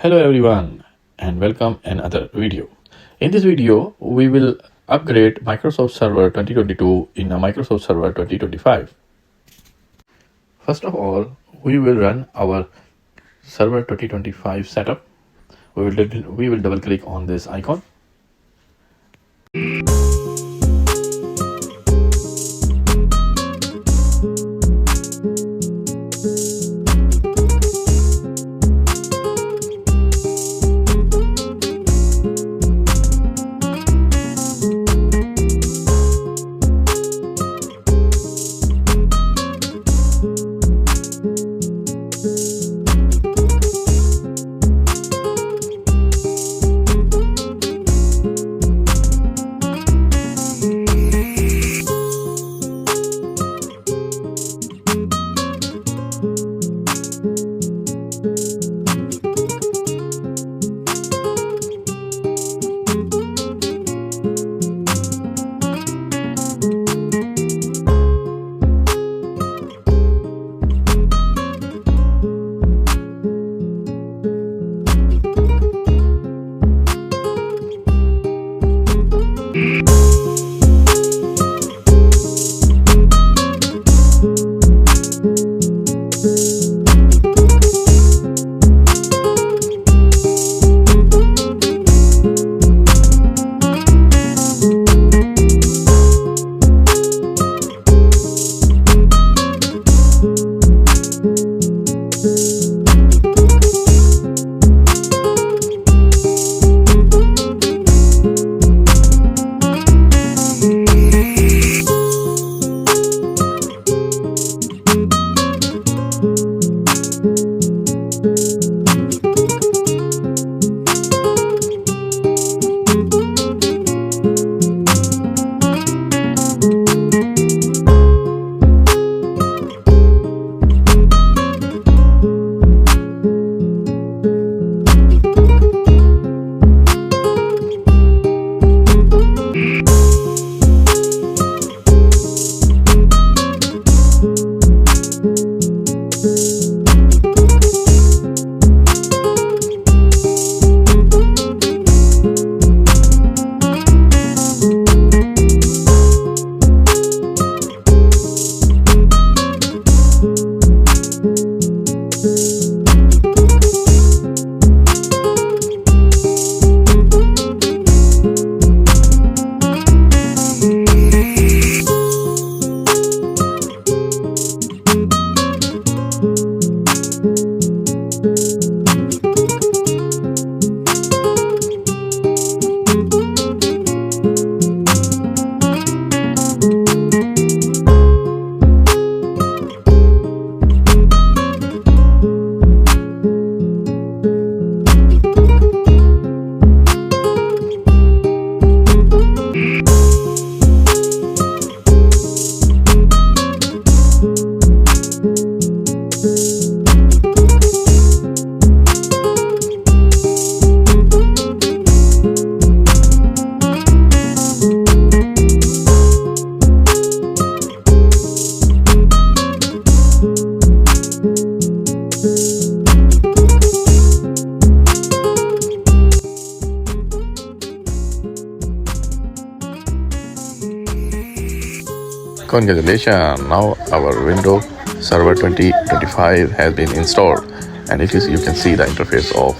Hello everyone and welcome another video. In this video, we will upgrade Microsoft Server 2022 in a Microsoft Server 2025. First of all, we will run our Server 2025 setup. We will double click on this icon. Congratulations, now our Windows Server 2025 has been installed, and you can see the interface of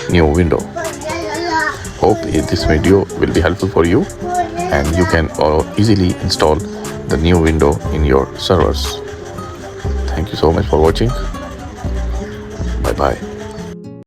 new window. Hope this video will be helpful for you and you can easily install the new window in your servers. Thank you so much for watching. Bye bye.